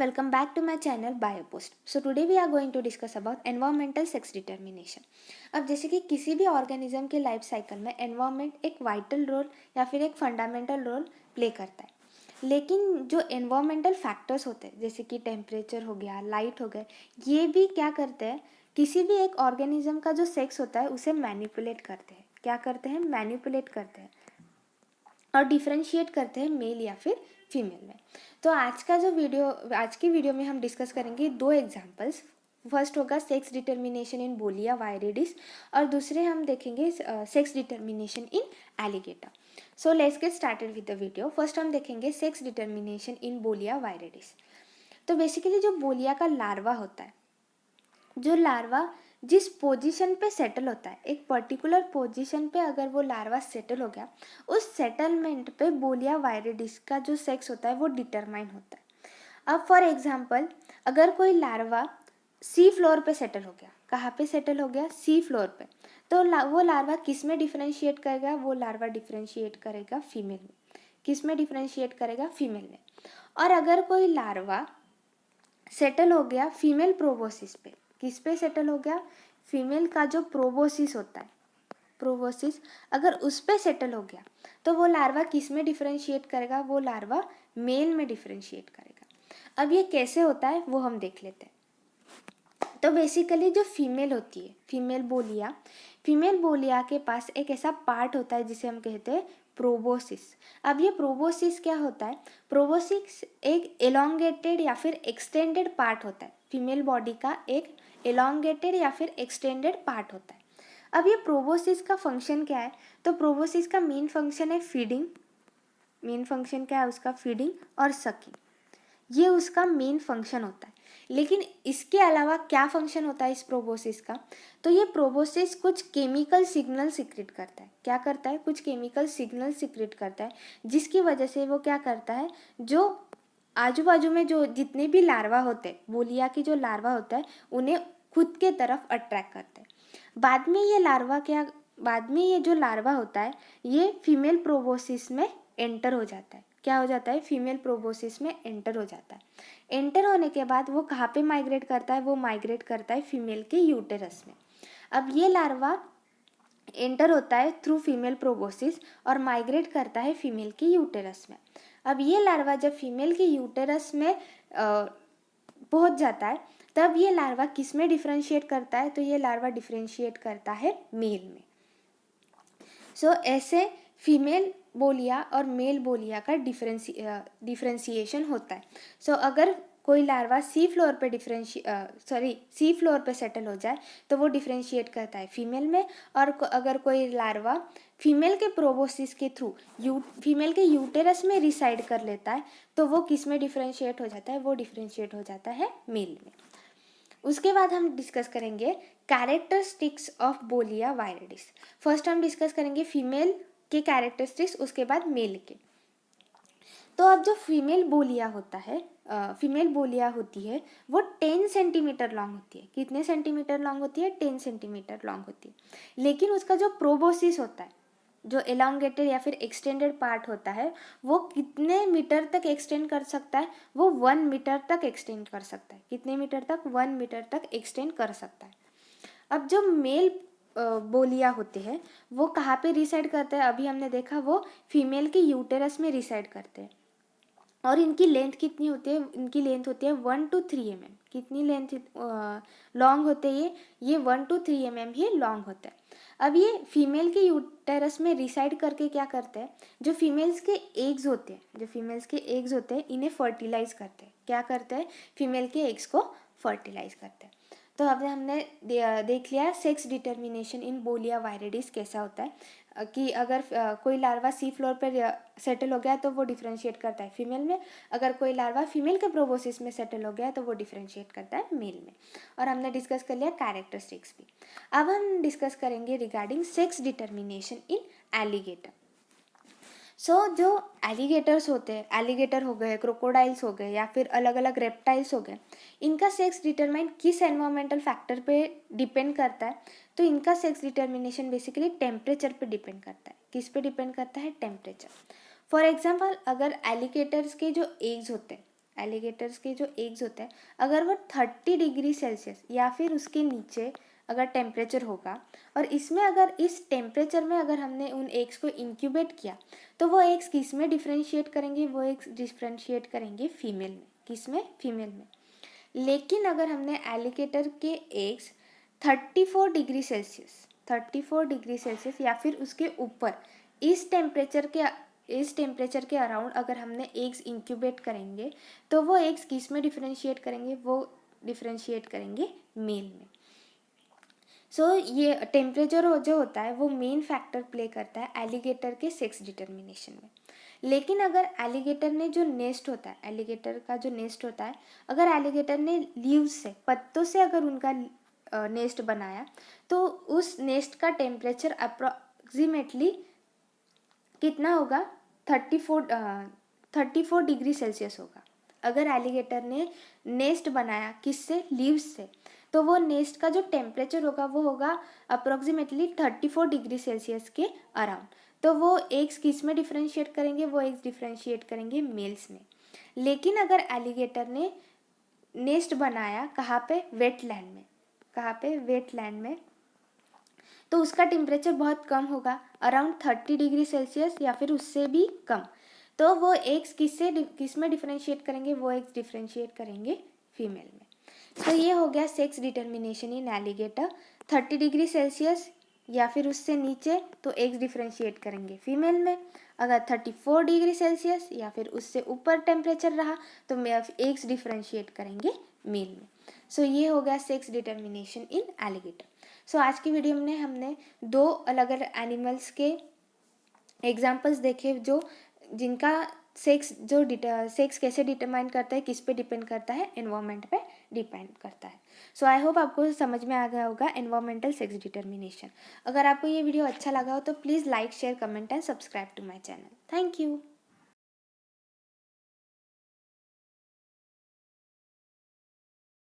welcome back to my channel BioPost. So today we are going to discuss about environmental sex determination. अब जैसे कि किसी भी organism के लाइफ साइकिल में एनवायरनमेंट एक वाइटल रोल या फिर एक फंडामेंटल रोल प्ले करता है, लेकिन जो एनवायरमेंटल फैक्टर्स होते हैं जैसे कि टेम्परेचर हो गया, लाइट हो गए, ये भी क्या करते हैं, किसी भी एक ऑर्गेनिज्म का जो सेक्स होता है उसे मैनिपुलेट करते हैं. क्या करते हैं? मैनिपुलेट करते हैं और डिफरेंशिएट करते हैं मेल या फिर फीमेल में. तो आज की वीडियो में हम डिस्कस करेंगे दो एग्जांपल्स. फर्स्ट होगा सेक्स डिटर्मिनेशन इन बोलिया वायरिडिस और दूसरे हम देखेंगे sex determination in alligator. So let's get started with the video. First हम देखेंगे सेक्स डिटर्मिनेशन इन बोलिया वायरिडिस. तो बेसिकली जो बोलिया का लार्वा होता है, जो लार्वा जिस पोजीशन पे सेटल होता है, एक पर्टिकुलर पोजीशन पे अगर वो लार्वा सेटल हो गया, उस सेटलमेंट पे बोलिया वायरिडिस का जो सेक्स होता है वो डिटरमाइन होता है. अब फॉर एग्जांपल अगर कोई लार्वा सी फ्लोर पे सेटल हो गया, कहाँ पे सेटल हो गया? सी फ्लोर पे, तो वो लार्वा किस में डिफरेंशिएट करेगा? वो लार्वा डिफरेंशिएट करेगा फीमेल में. किस में डिफरेंशिएट करेगा? फीमेल में. और अगर कोई लार्वा सेटल हो गया फीमेल प्रोबोसिस पे, किस पे सेटल हो गया? फीमेल का जो प्रोबोसिस होता है, प्रोबोसिस अगर उस पे सेटल हो गया तो वो लार्वा किस में डिफरेंशिएट करेगा? वो लार्वा मेल में डिफरेंशिएट करेगा. अब ये कैसे होता है वो हम देख लेते हैं. तो बेसिकली जो फीमेल होती है, फीमेल बोलिया के पास एक ऐसा पार्ट होता है जिसे हम कहते हैं प्रोबोसिस. अब ये प्रोबोसिस क्या होता है? प्रोबोसिस एक एलोंगेटेड या फिर एक्सटेंडेड पार्ट होता है. फीमेल बॉडी का एक एलोंगेटेड या फिर एक्सटेंडेड पार्ट होता है. अब ये प्रोबोसिस का फंक्शन क्या है? तो प्रोबोसिस का मेन फंक्शन है फीडिंग. मेन फंक्शन क्या है उसका? फीडिंग और सकिंग. ये उसका मेन फंक्शन होता है. लेकिन इसके अलावा क्या फंक्शन होता है इस प्रोबोसिस का? तो ये प्रोबोसिस कुछ केमिकल सिग्नल सीक्रेट करता है. क्या करता है? कुछ केमिकल सिग्नल सीक्रेट करता है, जिसकी वजह से वो क्या करता है, जो आजू बाजू में जो जितने भी लार्वा होते हैं, बोलिया की जो लार्वा होता है, उन्हें खुद के तरफ अट्रैक्ट करता है. बाद में ये जो लार्वा होता है ये फीमेल प्रोबोसिस में एंटर हो जाता है. क्या हो जाता है? फीमेल प्रोबोसिस में एंटर हो जाता है. एंटर होने के बाद वो कहाँ पे माइग्रेट करता है? वो माइग्रेट करता है फीमेल के यूटेरस में. अब ये लार्वा एंटर होता है थ्रू फीमेल प्रोबोसिस और माइग्रेट करता है फीमेल के यूटेरस में. अब ये लार्वा जब फीमेल के यूटेरस में पहुंच जाता है, तब ये लार्वा किस में डिफरेंशिएट करता है? तो ये लार्वा डिफरेंशिएट करता है मेल में. सो ऐसे फीमेल बोलिया और मेल बोलिया का डिफरेंशिएशन होता है. सो अगर कोई लार्वा सी फ्लोर पे सेटल हो जाए तो वो डिफरेंशिएट करता है फीमेल में. और अगर कोई लार्वा फीमेल के प्रोबोसिस के थ्रू फीमेल के यूटेरस में रिसाइड कर लेता है तो वो किस में डिफरेंशिएट हो जाता है? वो डिफरेंशिएट हो जाता है मेल में. उसके बाद हम डिस्कस करेंगे कैरेक्टरिस्टिक्स ऑफ बोलिया वायरिडिस. फर्स्ट हम डिस्कस करेंगे फीमेल के कैरेक्टरिस्टिक्स, उसके बाद मेल के. तो अब जो फीमेल बोलिया होती है वो 10 सेंटीमीटर लॉन्ग होती है. कितने सेंटीमीटर लॉन्ग होती है? 10 सेंटीमीटर लॉन्ग होती है. लेकिन उसका जो प्रोबोसिस होता है, जो एलोंगेटेड या फिर एक्सटेंडेड पार्ट होता है, वो कितने मीटर तक एक्सटेंड कर सकता है? वो 1 मीटर तक एक्सटेंड कर सकता है. कितने मीटर तक? 1 मीटर तक एक्सटेंड कर सकता है. अब जो मेल बोलिया होते हैं वो कहाँ पे रिसाइड करते हैं? अभी हमने देखा वो फीमेल के यूटेरस में रिसाइड करते हैं. और इनकी लेंथ कितनी होती है? इनकी लेंथ होती है 1 to 3 mm. कितनी लेंथ लॉन्ग होते हैं? ये 1 to 3 mm ही लॉन्ग होता है. अब ये फीमेल के यूटेरस में रिसाइड करके क्या करते हैं? जो फीमेल्स के एग्स होते हैं इन्हें फर्टिलाइज करते हैं. क्या करते हैं? फीमेल के एग्स को फर्टिलाइज करते हैं. तो अब हमने देख लिया सेक्स डिटर्मिनेशन इन बोलिया वायरिडिस कैसा होता है, कि अगर कोई लार्वा सी फ्लोर पर सेटल हो गया तो वो डिफरेंशिएट करता है फीमेल में. अगर कोई लार्वा फीमेल के प्रोबोसिस में सेटल हो गया तो वो डिफरेंशिएट करता है मेल में. और हमने डिस्कस कर लिया कैरेक्टरिस्टिक्स भी. अब हम डिस्कस करेंगे regarding sex determination in alligator. जो एलिगेटर्स होते हैं, एलिगेटर हो गए, क्रोकोडाइल्स हो गए या फिर अलग अलग रेप्टाइल्स हो गए, इनका सेक्स डिटरमाइन किस एनवायरमेंटल फैक्टर पे डिपेंड करता है? तो इनका सेक्स डिटर्मिनेशन बेसिकली टेम्परेचर पे डिपेंड करता है. किस पे डिपेंड करता है? टेम्परेचर. फॉर एग्जाम्पल अगर एलिगेटर्स के जो एग्स होते हैं एलिगेटर्स के जो एग्स होते हैं, अगर वो 30 डिग्री सेल्सियस या फिर उसके नीचे अगर टेम्परेचर होगा, और इसमें अगर इस टेम्परेचर में अगर हमने उन एग्स को इंक्यूबेट किया, तो वो एग्स किस में डिफ्रेंशिएट करेंगे, वो एग्स डिफ्रेंशिएट करेंगे फीमेल में। किस में? फीमेल में। लेकिन अगर हमने एलिगेटर के एग्स 34 डिग्री सेल्सियस या फिर उसके ऊपर इस टेम्परेचर के अराउंड अगर हमने एग्स इंक्यूबेट करेंगे, तो वो एग्स किस में डिफ्रेंशिएट करेंगे, वो डिफ्रेंशिएट करेंगे मेल में। ये टेम्परेचर जो होता है वो मेन फैक्टर प्ले करता है एलिगेटर के सेक्स डिटर्मिनेशन में। लेकिन अगर एलिगेटर ने जो नेस्ट होता है, एलिगेटर का जो नेस्ट होता है, अगर एलिगेटर ने लीव्स से, पत्तों से अगर उनका नेस्ट बनाया, तो उस नेस्ट का टेम्परेचर अप्रॉक्सीमेटली कितना होगा? 34 डिग्री सेल्सियस होगा। अगर एलिगेटर ने नेस्ट बनाया किससे? लीव्स से, तो वो नेस्ट का जो टेम्परेचर होगा वो होगा अप्रॉक्सीमेटली 34 डिग्री सेल्सियस के अराउंड। तो वो एग्स किस में डिफ्रेंशिएट करेंगे? वो एग्स डिफ्रेंशिएट करेंगे मेल्स में। लेकिन अगर एलिगेटर ने नेस्ट बनाया कहाँ पे? वेटलैंड में। कहाँ पे? वेटलैंड में। तो उसका टेम्परेचर बहुत कम होगा, अराउंड 30 डिग्री सेल्सियस या फिर उससे भी कम। तो वो एग्स किस में डिफ्रेंशिएट करेंगे? वो एग्स डिफ्रेंशिएट करेंगे फीमेल में। तो ये हो गया sex determination in alligator. 30 degree Celsius या फिर उससे नीचे तो एग्स डिफ्रेंशिएट करेंगे फीमेल में। अगर 34 डिग्री सेल्सियस या फिर उससे ऊपर टेम्परेचर रहा तो एग्स डिफ्रेंशिएट करेंगे मेल में। ये हो गया सेक्स डिटर्मिनेशन इन एलिगेटर। आज की वीडियो में हमने 2 अलग अलग एनिमल्स के एग्जाम्पल्स देखे जो जिनका सेक्स कैसे डिटरमाइन करता है, किस पे डिपेंड करता है? एनवायरनमेंट पे डिपेंड करता है। आई होप आपको समझ में आ गया होगा एनवायरमेंटल सेक्स डिटर्मिनेशन। अगर आपको ये वीडियो अच्छा लगा हो तो please like, share, comment and subscribe to my channel. Thank you.